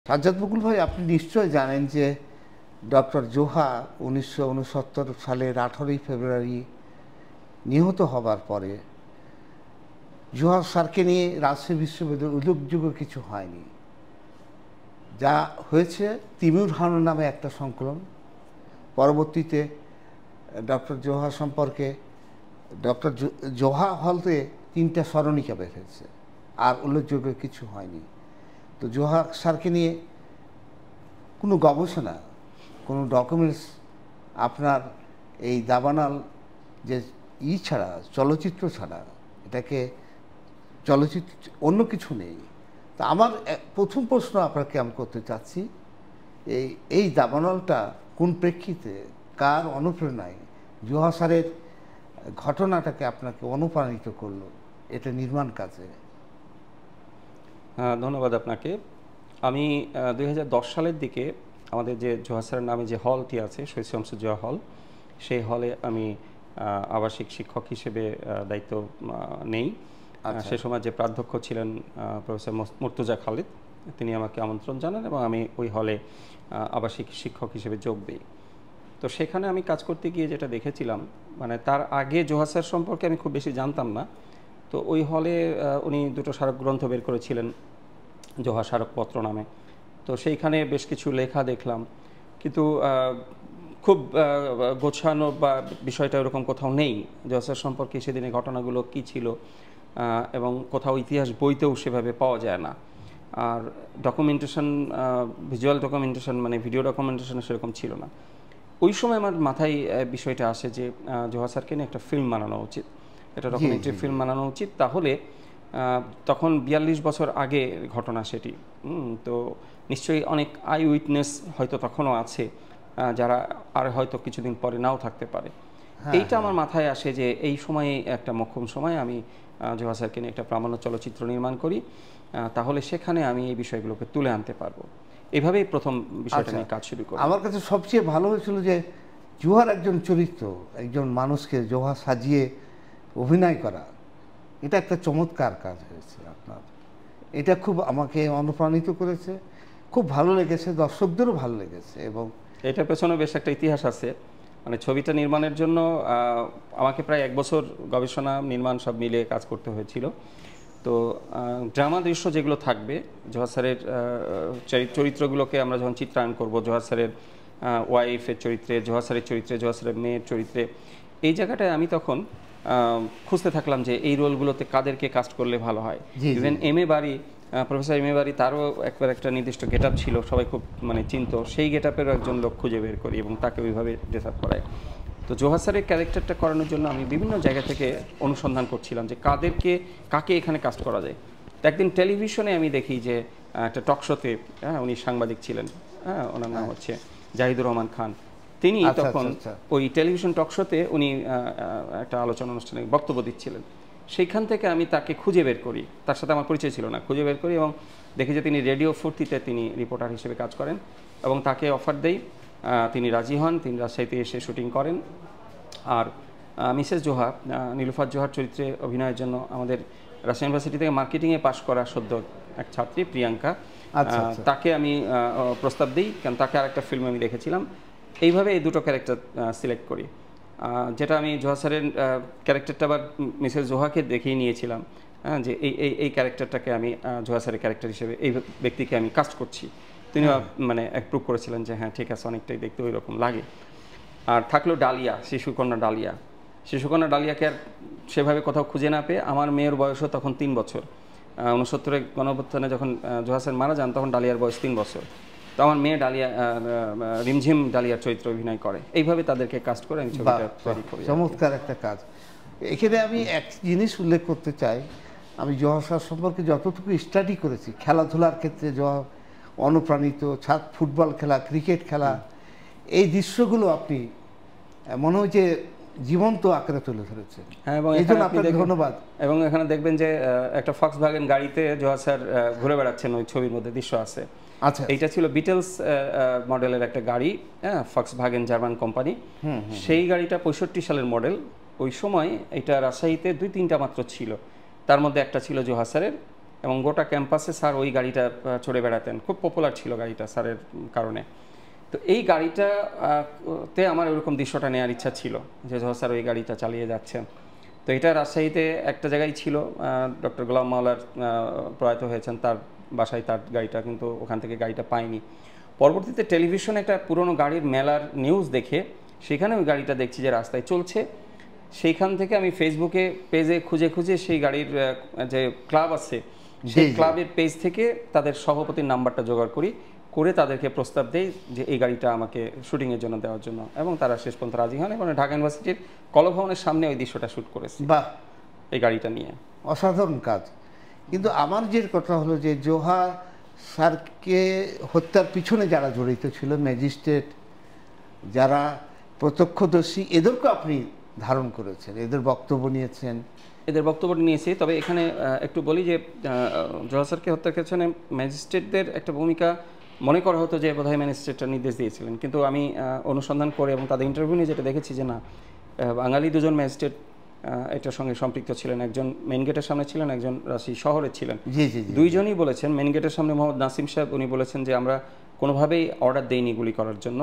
সাজ্জাদ বকুল ভাই, আপনি নিশ্চয় জানেন যে ডক্টর জোহা 1969 সালের 18ই ফেব্রুয়ারি নিহত হবার পরে জোহা স্যারকে নিয়ে রাজশাহী বিশ্ববিদ্যালয়ে উল্লেখযোগ্য কিছু হয়নি। যা হয়েছে তিমুর হানুর নামে একটা সংকলন। পরবর্তীতে ডক্টর জোহা সম্পর্কে ডক্টর জোহা হলতে 3টা স্মরণিকা বের হয়েছে, আর উল্লেখযোগ্য কিছু হয়নি। তো জোহা স্যারকে নিয়ে কোনো গবেষণা, কোনো ডকুমেন্টস আপনার এই দাবানল যে ছাড়া, চলচ্চিত্র ছাড়া, এটাকে চলচ্চিত্র অন্য কিছু নেই। তা আমার প্রথম প্রশ্ন আপনাকে আমি করতে চাচ্ছি, এই দাবানলটা কোন প্রেক্ষিতে, কার অনুপ্রেরণায় জোহা স্যারের ঘটনাটাকে আপনাকে অনুপ্রাণিত করলো এটা নির্মাণ কাজে? ধন্যবাদ আপনাকে। আমি 2010 সালের দিকে আমাদের যে জোহা স্যারের নামে যে হলটি আছে, শহীদ শামসুজ্জোহা জোহা হল, সেই হলে আমি আবাসিক শিক্ষক হিসেবে দায়িত্ব নেই। সে সময় যে প্রাধ্যক্ষ ছিলেন প্রফেসর মুর্তজা খালিদ, তিনি আমাকে আমন্ত্রণ জানান এবং আমি ওই হলে আবাসিক শিক্ষক হিসেবে যোগ দিই। তো সেখানে আমি কাজ করতে গিয়ে যেটা দেখেছিলাম, মানে তার আগে জোহা স্যার সম্পর্কে আমি খুব বেশি জানতাম না। তো ওই হলে উনি দুটো স্মারক গ্রন্থ বের করেছিলেন, জোহা স্মারকপত্র নামে। তো সেইখানে বেশ কিছু লেখা দেখলাম, কিন্তু খুব গোছানো বা বিষয়টা ওরকম কোথাও নেই। জোহা স্যার সম্পর্কে সেদিনের ঘটনাগুলো কী ছিল এবং কোথাও ইতিহাস বইতেও সেভাবে পাওয়া যায় না। আর ডকুমেন্টেশন, ভিজুয়াল ডকুমেন্টেশন মানে ভিডিও ডকুমেন্টেশন সেরকম ছিল না। ওই সময় আমার মাথায় বিষয়টা আসে যে জোহা স্যারকে নিয়ে একটা ফিল্ম বানানো উচিত, একটা ডকুমেন্টারি ফিল্ম বানানো উচিত। তাহলে তখন 42 বছর আগে ঘটনা সেটি। তো নিশ্চয়ই অনেক আই উইটনেস হয়তো তখনও আছে, যারা আর হয়তো কিছুদিন পরে নাও থাকতে পারে। এইটা আমার মাথায় আসে যে এই সময়ে একটা মোক্ষম সময় আমি জোহা স্যারকে নিয়ে একটা প্রামাণ্য চলচ্চিত্র নির্মাণ করি, তাহলে সেখানে আমি এই বিষয়গুলোকে তুলে আনতে পারবো। এভাবেই প্রথম বিষয়টা নিয়ে কাজ শুরু করি। আমার কাছে সবচেয়ে ভালো হয়েছিল যে জোহার একজন চরিত্র, একজন মানুষকে জোহা সাজিয়ে অভিনয় করা, এটা একটা চমৎকার কাজ হয়েছে আপনার। এটা খুব আমাকে অনুপ্রাণিত করেছে, খুব ভালো লেগেছে, দর্শকদেরও ভালো লেগেছে। এবং এটার পেছনে বেশ একটা ইতিহাস আছে। মানে ছবিটা নির্মাণের জন্য আমাকে প্রায় 1 বছর গবেষণা, নির্মাণ সব মিলে কাজ করতে হয়েছিল। তো ড্রামা দৃশ্য যেগুলো থাকবে, জোহা স্যারের চরিত্রগুলোকে আমরা যখন চিত্রায়ন করব, জোহা স্যারের ওয়াইফের চরিত্রে, জোহা স্যারের চরিত্রে, জোহা স্যারের মেয়ের চরিত্রে, এই জায়গাটায় আমি তখন খুঁজতে থাকলাম যে এই রোলগুলোতে কাদেরকে কাস্ট করলে ভালো হয়। ইভেন বারি, প্রফেসর বারি, তারও একবার একটা নির্দিষ্ট গেট আপ ছিল, সবাই খুব মানে চিনত, সেই গেট আপেরও একজন লোক খুঁজে বের করি এবং তাকে ওইভাবে ড্রেস আপ করায়। তো জোহা স্যারের ক্যারেক্টারটা করানোর জন্য আমি বিভিন্ন জায়গা থেকে অনুসন্ধান করছিলাম যে কাকে এখানে কাস্ট করা যায়। তো একদিন টেলিভিশনে আমি দেখি যে একটা টক শোতে, উনি সাংবাদিক ছিলেন, ওনার নাম হচ্ছে জাহিদুর রহমান খান। তিনি তখন ওই টেলিভিশন টক শোতে উনি একটা আলোচনা অনুষ্ঠানে বক্তব্য দিচ্ছিলেন। সেইখান থেকে আমি তাকে খুঁজে বের করি, তার সাথে আমার পরিচয় ছিল না, খুঁজে বের করি এবং দেখি যে তিনি রেডিও ফুর্তিতে তিনি রিপোর্টার হিসেবে কাজ করেন এবং তাকে অফার দেই। তিনি রাজি হন, তিনি রাজশাহীতে এসে শুটিং করেন। আর মিসেস জোহা, নীলুফার জোহার চরিত্রে অভিনয়ের জন্য আমাদের রাজশাহী ইউনিভার্সিটি থেকে মার্কেটিংয়ে পাশ করা সদ্য এক ছাত্রী প্রিয়াঙ্কা, তাকে আমি প্রস্তাব দিই, কারণ তাকে আরেকটা ফিল্ম আমি দেখেছিলাম। এইভাবে এই দুটো ক্যারেক্টার সিলেক্ট করি, যেটা আমি জোহা স্যারের ক্যারেক্টারটা আবার মিসেস জোহাকে দেখিয়ে নিয়েছিলাম, যে এই ক্যারেক্টারটাকে আমি জোহা স্যারের ক্যারেক্টার হিসেবে এই ব্যক্তিকে আমি কাস্ট করছি। তিনি মানে অ্যাপ্রুভ করেছিলেন যে হ্যাঁ ঠিক আছে, অনেকটাই দেখতে ওই রকম লাগে। আর থাকলো ডালিয়া, শিশুকন্যা ডালিয়াকে আর সেভাবে কোথাও খুঁজে না পেয়ে, আমার মেয়ের বয়সও তখন 3 বছর। 69-এ গণঅভ্যুত্থানে যখন জোহা স্যার মারা যান, তখন ডালিয়ার বয়স 3 বছর। তো আমার মেয়ে ডালিয়া, রিমঝিম ডালিয়ার চরিত্র অভিনয় করে। এইভাবে তাদেরকে কাস্ট করে আমি ছবিটা তৈরি করি। চমৎকার একটা কাজ। এখানে আমি এক জিনিস উল্লেখ করতে চাই, আমি জোহা স্যার সম্পর্কে যতটুকু স্টাডি করেছি, খেলাধুলার ক্ষেত্রে জোহা অনুপ্রাণিত, ফুটবল খেলা, ক্রিকেট খেলা, এই দৃশ্যগুলো আপনি মনে হয় যে জীবন্ত আকারে তুলে ধরেছেন। হ্যাঁ, এবং এই জন্য আপনাকে ধন্যবাদ। এবং এখানে দেখবেন যে একটা ফক্সভ্যাগন গাড়িতে জোহা স্যার ঘুরে বেড়াচ্ছেন, ওই ছবির মধ্যে দৃশ্য আছে। আচ্ছা, এইটা ছিল বিটেলস মডেলের একটা গাড়ি, ফক্সভ্যাগন জার্মান কোম্পানি। সেই গাড়িটা 65 সালের মডেল। ওই সময় এটা রাজশাহীতে 2-3টা মাত্র ছিল, তার মধ্যে একটা ছিল জোহা স্যারের এবং গোটা ক্যাম্পাসে স্যার ওই গাড়িটা চড়ে বেড়াতেন, খুব পপুলার ছিল গাড়িটা স্যারের কারণে। তো এই গাড়িটা তে আমার ওরকম দৃশ্যটা নেওয়ার ইচ্ছা ছিল যে জোহা স্যার ওই গাড়িটা চালিয়ে যাচ্ছেন। তো এটা রাজশাহীতে একটা জায়গায় ছিল, ডক্টর গোলাম মাওলার প্রয়াত হয়েছেন, তার বাসায় তার গাড়িটা, কিন্তু ওখান থেকে গাড়িটা পাইনি। পরবর্তীতে টেলিভিশনে একটা পুরনো গাড়ির মেলার নিউজ দেখে সেখানে ওই গাড়িটা দেখছি যে রাস্তায় চলছে। সেইখান থেকে আমি ফেসবুকে পেজে খুঁজে খুঁজে সেই গাড়ির যে ক্লাব আছে সেই ক্লাবের পেজ থেকে তাদের সভাপতির নাম্বারটা জোগাড় করে তাদেরকে প্রস্তাব দেই যে এই গাড়িটা আমাকে শুটিংয়ের জন্য দেওয়ার জন্য, এবং তারা শেষ পর্যন্ত রাজি হন এবং ঢাকা ইউনিভার্সিটির কলভবনের সামনে ওই দৃশ্যটা শ্যুট করেছি বাহ, এই গাড়িটা নিয়ে। অসাধারণ কাজ। কিন্তু আমার যে কথা হলো যে জোহা স্যারকে হত্যার পিছনে যারা জড়িত ছিল, ম্যাজিস্ট্রেট, যারা প্রত্যক্ষদর্শী, এদেরকে আপনি ধারণ করেছেন, এদের বক্তব্য নিয়েছেন। এদের বক্তব্য নিয়েছি, তবে এখানে একটু বলি যে জোহা স্যারকে হত্যার পেছনে ম্যাজিস্ট্রেটদের একটা ভূমিকা মনে করা হতো যে বোধহয় ম্যাজিস্ট্রেটরা নির্দেশ দিয়েছিলেন, কিন্তু আমি অনুসন্ধান করে এবং তাদের ইন্টারভিউ নিয়ে যেটা দেখেছি যে না, বাঙালি দুজন ম্যাজিস্ট্রেট এটার সঙ্গে সম্পৃক্ত ছিলেন। একজন মেইন গেটের সামনে ছিলেন, একজন রাজশাহী শহরে ছিলেন। জি জি, দুইজনই বলেছেন, মেইন গেটের সামনে মোহাম্মদ নাসিম সাহেব, উনি বলেছেন যে আমরা কোনোভাবেই অর্ডার দেইনি গুলি করার জন্য।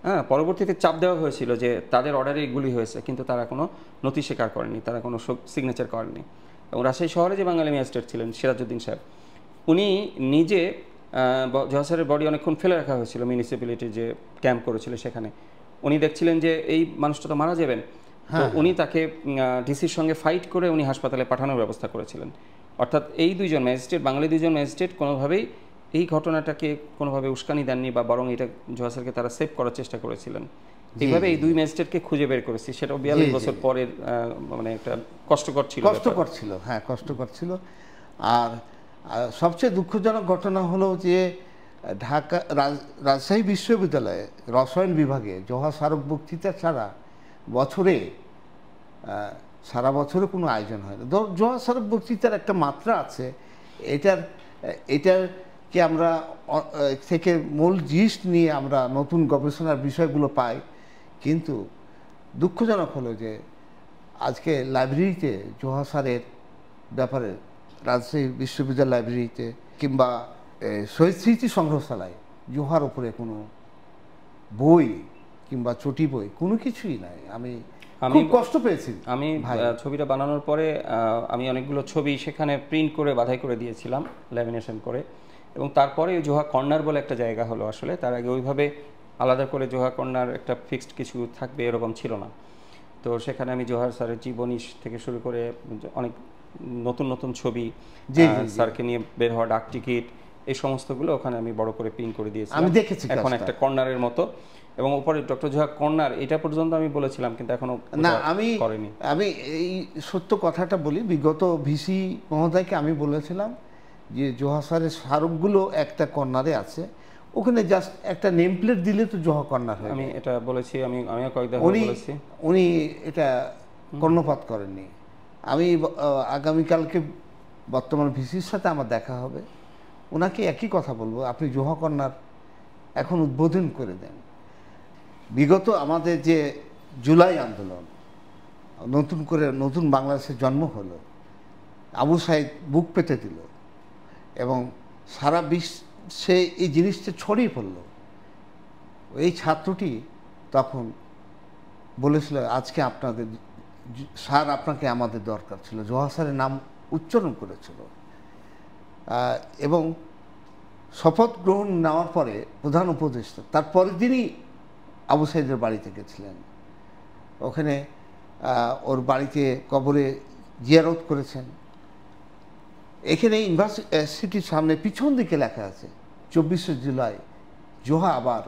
হ্যাঁ, পরবর্তীতে চাপ দেওয়া হয়েছিল যে তাদের অর্ডারে গুলি হয়েছে, কিন্তু তারা কোনো নথি স্বীকার করেনি, তারা কোনো সিগনেচার করেনি। এবং রাজশাহী শহরে যে বাঙালি ম্যাজিস্ট্রেট ছিলেন সিরাজউদ্দিন সাহেব, উনি নিজে জোহা স্যারের বডি অনেকক্ষণ ফেলে রাখা হয়েছিল মিউনিসিপ্যালিটি যে ক্যাম্প করেছিল সেখানে, উনি দেখছিলেন যে এই মানুষটা তো মারা যাবেন, তো উনি তাকে ডিসির সঙ্গে ফাইট করে উনি হাসপাতালে পাঠানোর ব্যবস্থা করেছিলেন। অর্থাৎ এই দুইজন ম্যাজিস্ট্রেট, বাঙালি দুইজন ম্যাজিস্ট্রেট কোনোভাবেই এই ঘটনাটাকে কোনোভাবে উস্কানি দেননি, বা বরং এটা জোহা স্যারকে তারা সেভ করার চেষ্টা করেছিলেন। এইভাবে এই দুই ম্যাজিস্ট্রেটকে খুঁজে বের করেছি, সেটাও 42 বছর পরের, মানে একটা কষ্টকর ছিল। হ্যাঁ, কষ্টকর ছিল। আর সবচেয়ে দুঃখজনক ঘটনা হলো যে ঢাকা রাজশাহী বিশ্ববিদ্যালয়ে রসায়ন বিভাগে জোহা স্মারক বক্তৃতা ছাড়া সারা বছরে কোনো আয়োজন হয় না। জোহা স্মারক বক্তৃতার একটা মাত্রা আছে, এটাকে আমরা থেকে মূল জিনিস নিয়ে আমরা নতুন গবেষণার বিষয়গুলো পাই। কিন্তু দুঃখজনক হলো যে আজকে লাইব্রেরিতে জোহা স্যারের ব্যাপারে, রাজশাহী বিশ্ববিদ্যালয় লাইব্রেরিতে কিংবা শহীদ স্মৃতি সংগ্রহশালায় জোহার উপরে কোনো বই কিংবা চটি বই কোনো কিছুই নাই। আমি খুব কষ্ট পেয়েছি। আমি ছবিটা বানানোর পরে আমি অনেকগুলো ছবি সেখানে প্রিন্ট করে বাধাই করে দিয়েছিলাম, ল্যামিনেশন করে, এবং তারপরে জোহা কর্নার বলে একটা জায়গা হলো। আসলে তার আগে ওইভাবে আলাদা করে জোহা কর্নার একটা ফিক্সড কিছু থাকবে এরকম ছিল না। তো সেখানে আমি জোহার স্যারের জীবনী থেকে শুরু করে অনেক নতুন নতুন ছবি, স্যারকে নিয়ে বের হওয়া ডাক টিকিট, এই সমস্তগুলো ওখানে আমি বড় করে প্রিন্ট করে দিয়েছি, আমি দেখেছি এখন একটা কর্নারের মতো। এবং উপরে ডক্টর জোহা কর্নার এটা পর্যন্ত আমি বলেছিলাম, কিন্তু এখনো না, আমি এই সত্য কথাটা বলি, বিগত ভিসি মহোদয়কে আমি বলেছিলাম যে জোহা স্যারের স্মারকগুলো একটা কর্নারে আছে, ওখানে জাস্ট একটা নেম প্লেট দিলে তো জোহা কর্নার হয়। আমি এটা বলেছি, আমিও কয়েকবার বলেছি, উনি এটা কর্ণপাত করেননি। আমি আগামীকালকে বর্তমান ভিসির সাথে আমার দেখা হবে, ওনাকে একই কথা বলবো, আপনি জোহা কর্নার এখন উদ্বোধন করে দেন। বিগত আমাদের যে জুলাই আন্দোলন, নতুন বাংলাদেশের জন্ম হলো, আবু সাইদ বুক পেতে দিল এবং সারা বিশ্বে এই জিনিসটা ছড়িয়ে পড়ল। এই ছাত্রটি তখন বলেছিল আজকে স্যার আপনাকে আমাদের দরকার ছিল, জোহা স্যারের নাম উচ্চারণ করেছিল। এবং শপথ গ্রহণ নেওয়ার পরে প্রধান উপদেষ্টা তার পরের দিনই আবু সাইদের বাড়িতে গেছিলেন, ওখানে ওর বাড়িতে কবরে জিয়ারত করেছেন। এখানে ইউনিভার্সিটির সামনে পিছন দিকে লেখা আছে 24শে জুলাই জোহা আবার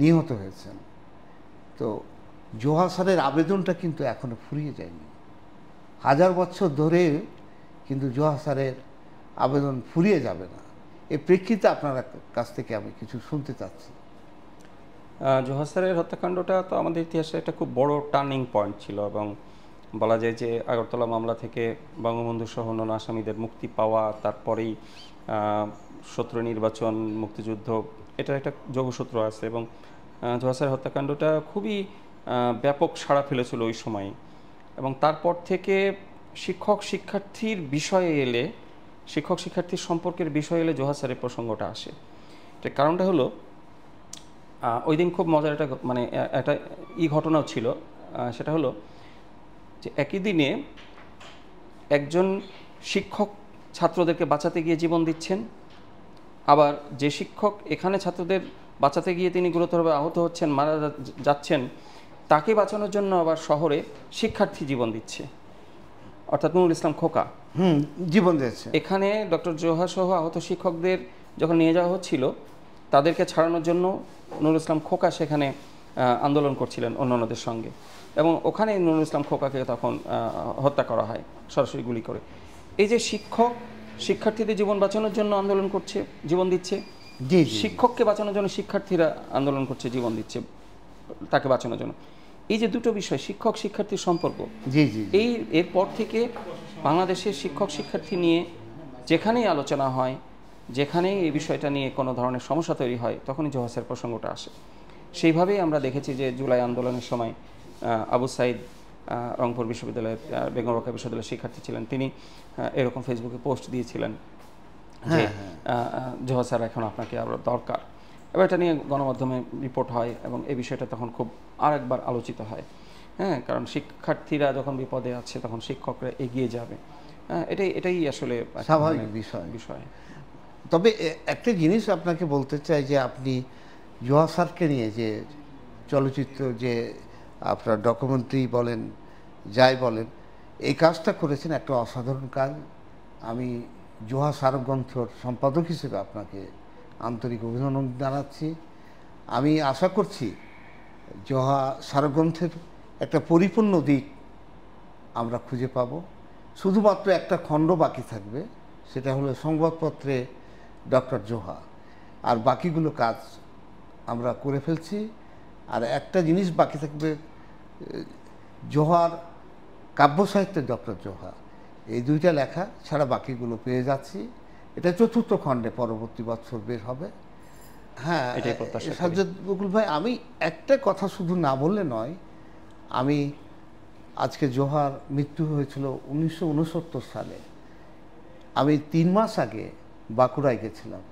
নিহত হয়েছেন। তো জোহা স্যারের আবেদনটা কিন্তু এখনো ফুরিয়ে যায়নি, 1000 বছর ধরে কিন্তু জোহা স্যারের আবেদন ফুরিয়ে যাবে না। এই প্রেক্ষিতে আপনার কাছ থেকে আমি কিছু শুনতে চাচ্ছি। জোহা স্যারের হত্যাকাণ্ডটা তো আমাদের ইতিহাসে একটা খুব বড় টার্নিং পয়েন্ট ছিল, এবং বলা যায় যে আগরতলা মামলা থেকে বঙ্গবন্ধু সহ অন্যান্য আসামিদের মুক্তি পাওয়া, তারপরেই সতেরো নির্বাচন, মুক্তিযুদ্ধ, এটার একটা যোগসূত্র আছে। এবং জোহা স্যারের হত্যাকাণ্ডটা খুবই ব্যাপক সাড়া ফেলেছিল ওই সময়, এবং তারপর থেকে শিক্ষক শিক্ষার্থীর বিষয়ে এলে শিক্ষক শিক্ষার্থীর সম্পর্কের বিষয় এলে জোহা স্যারের প্রসঙ্গটা আসে। এটার কারণটা হলো ওই দিন খুব মজার একটা ঘটনাও ছিল। সেটা হলো যে একই দিনে একজন শিক্ষক ছাত্রদেরকে বাঁচাতে গিয়ে জীবন দিচ্ছেন, আবার যে শিক্ষক এখানে ছাত্রদের বাঁচাতে গিয়ে তিনি গুরুতরভাবে আহত হচ্ছেন, মারা যাচ্ছেন, তাকে বাঁচানোর জন্য আবার শহরে শিক্ষার্থী জীবন দিচ্ছে, অর্থাৎ নুরুল ইসলাম খোকা জীবন দিয়েছে। এখানে ডক্টর জোহা সহ আহত শিক্ষকদের যখন নিয়ে যাওয়া হচ্ছিল, তাদেরকে ছাড়ানোর জন্য নুরুল ইসলাম খোকা সেখানে আন্দোলন করছিলেন অন্যান্যদের সঙ্গে, এবং ওখানে নুরুল ইসলাম খোকাকে তখন হত্যা করা হয় সরাসরি গুলি করে। এই যে শিক্ষক শিক্ষার্থীদের জীবন বাঁচানোর জন্য আন্দোলন করছে, জীবন দিচ্ছে, শিক্ষককে বাঁচানোর জন্য শিক্ষার্থীরা আন্দোলন করছে, জীবন দিচ্ছে তাকে বাঁচানোর জন্য। এই যে দুটো বিষয়, শিক্ষক শিক্ষার্থীর সম্পর্ক, এরপর থেকে বাংলাদেশের শিক্ষক শিক্ষার্থী নিয়ে যেখানেই আলোচনা হয়, যেখানেই এই বিষয়টা নিয়ে কোনো ধরনের সমস্যা তৈরি হয়, তখনই জোহা স্যার প্রসঙ্গটা আসে। সেইভাবেই আমরা দেখেছি যে জুলাই আন্দোলনের সময় আবু সাইদ রংপুর বিশ্ববিদ্যালয়ের বেগম রোকেয়া বিশ্ববিদ্যালয়ের শিক্ষার্থী ছিলেন, তিনি এরকম ফেসবুকে পোস্ট দিয়েছিলেন যে জোহা স্যার এখন আপনাকে আরও দরকার। এবার এটা নিয়ে গণমাধ্যমে রিপোর্ট হয় এবং এই বিষয়টা তখন খুব আরেকবার আলোচিত হয়। কারণ শিক্ষার্থীরা যখন বিপদে আছে তখন শিক্ষকরা এগিয়ে যাবে, এটাই আসলে স্বাভাবিক বিষয়। তবে একটা জিনিস আপনাকে বলতে চাই যে আপনি জোহা স্যারকে নিয়ে যে চলচ্চিত্র, যে আপনার ডকুমেন্টারি বলেন, যাই বলেন, এই কাজটা করেছেন একটা অসাধারণ কাজ। আমি জোহা স্মারকগ্রন্থর সম্পাদক হিসেবে আপনাকে আন্তরিক অভিনন্দন জানাচ্ছি। আমি আশা করছি জোহা স্মারকগ্রন্থের একটা পরিপূর্ণ দিক আমরা খুঁজে পাব। শুধুমাত্র একটা খণ্ড বাকি থাকবে, সেটা হলো সংবাদপত্রে ডক্টর জোহা, আর বাকিগুলো কাজ আমরা করে ফেলছি। আর একটা জিনিস বাকি থাকবে, জোহার কাব্য সাহিত্যের ডক্টর জোহা, এই দুইটা লেখা ছাড়া বাকিগুলো পেয়ে যাচ্ছি। এটা চতুর্থ খণ্ডে পরবর্তী বছর বের হবে। হ্যাঁ সাজ্জাদ বকুল ভাই, আমি একটা কথা শুধু না বললে নয়, আমি আজকে জোহার মৃত্যু হয়েছিল 1969 সালে। আমি 3 মাস আগে বাঁকুড়ায় গেছিলাম,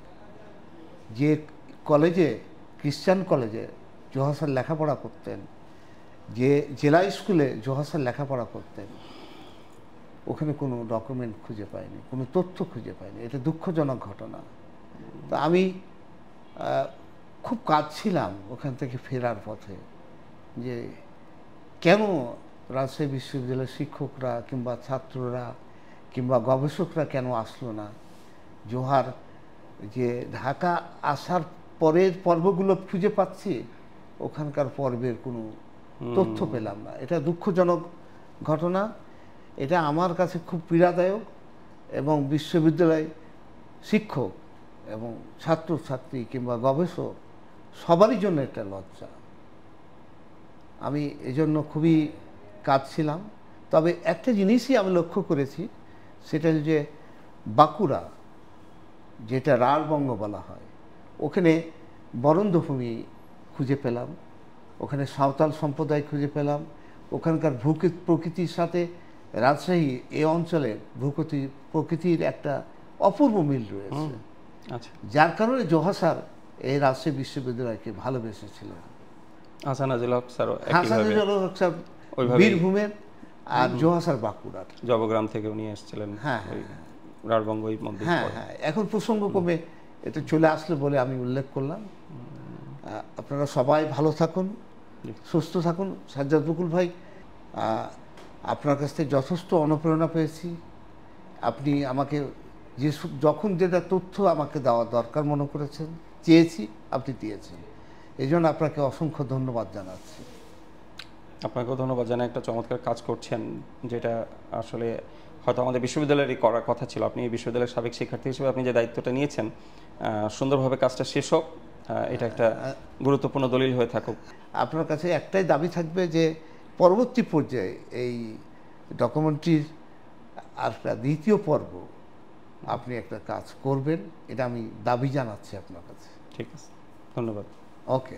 যে কলেজে, খ্রিস্টান কলেজে জোহা স্যার লেখাপড়া করতেন, যে জেলা স্কুলে জোহা স্যার লেখাপড়া করতেন, ওখানে কোনো ডকুমেন্ট খুঁজে পাইনি, কোনো তথ্য খুঁজে পাইনি। এটা দুঃখজনক ঘটনা। তো আমি খুব কাঁদছিলাম ওখান থেকে ফেরার পথে, যে কেন রাজশাহী বিশ্ববিদ্যালয়ের শিক্ষকরা কিংবা ছাত্ররা কিংবা গবেষকরা কেন আসলো না। জোহার যে ঢাকা আসার পরের পর্বগুলো খুঁজে পাচ্ছি, ওখানকার পর্বের কোনো তথ্য পেলাম না। এটা দুঃখজনক ঘটনা। এটা আমার কাছে খুব পীড়াদায়ক এবং বিশ্ববিদ্যালয় শিক্ষক এবং ছাত্রছাত্রী কিংবা গবেষক সবারই জন্য একটা লজ্জা। আমি এজন্য খুবই কাঁদছিলাম। তবে একটা জিনিসই আমি লক্ষ্য করেছি, সেটা যে বাঁকুড়া, যেটা রাঢ়বঙ্গ বলা হয়, ওখানে বরেন্দ্রভূমি খুঁজে পেলাম, ওখানে সাঁওতাল সম্প্রদায় খুঁজে পেলাম, ওখানকার প্রকৃতির সাথে রাজশাহী এই অঞ্চলের প্রকৃতির একটা অপূর্ব মিল রয়েছে। যার কারণে জোহা স্যার এই রাজশাহী বিশ্ববিদ্যালয়কে ভালোবেসেছিলেন। হাসানুল হক স্যার বীরভূমের, আর জোহা স্যার বাঁকুড়ার, জবগ্রাম থেকে উনি এসেছিলেন। হ্যাঁ, এখন প্রসঙ্গক্রমে এটা চলে আসলে বলে আমি উল্লেখ করলাম। আপনারা সবাই ভালো থাকুন, সুস্থ থাকুন। সাজ্জাদ বকুল ভাই, আপনার কাছ থেকে যথেষ্ট অনুপ্রেরণা পেয়েছি। আপনি আমাকে যখন যেটা তথ্য আমাকে দেওয়ার দরকার মনে করেছেন, চেয়েছি, আপনি দিয়েছেন। এই জন্য আপনাকে অসংখ্য ধন্যবাদ জানাচ্ছি। আপনাকেও ধন্যবাদ জানাই। একটা চমৎকার কাজ করছেন, যেটা আসলে হয়তো আমাদের বিশ্ববিদ্যালয়েরই করার কথা ছিল। আপনি এই বিশ্ববিদ্যালয়ের সাবেক শিক্ষার্থী হিসেবে আপনি যে দায়িত্বটা নিয়েছেন, সুন্দরভাবে কাজটা শেষ হোক, এটা একটা গুরুত্বপূর্ণ দলিল হয়ে থাকুক। আপনার কাছে একটাই দাবি থাকবে যে পরবর্তী পর্যায়ে এই ডকুমেন্টারির একটা দ্বিতীয় পর্ব আপনি একটা কাজ করবেন, এটা আমি দাবি জানাচ্ছি আপনার কাছে। ঠিক আছে, ধন্যবাদ। ওকে।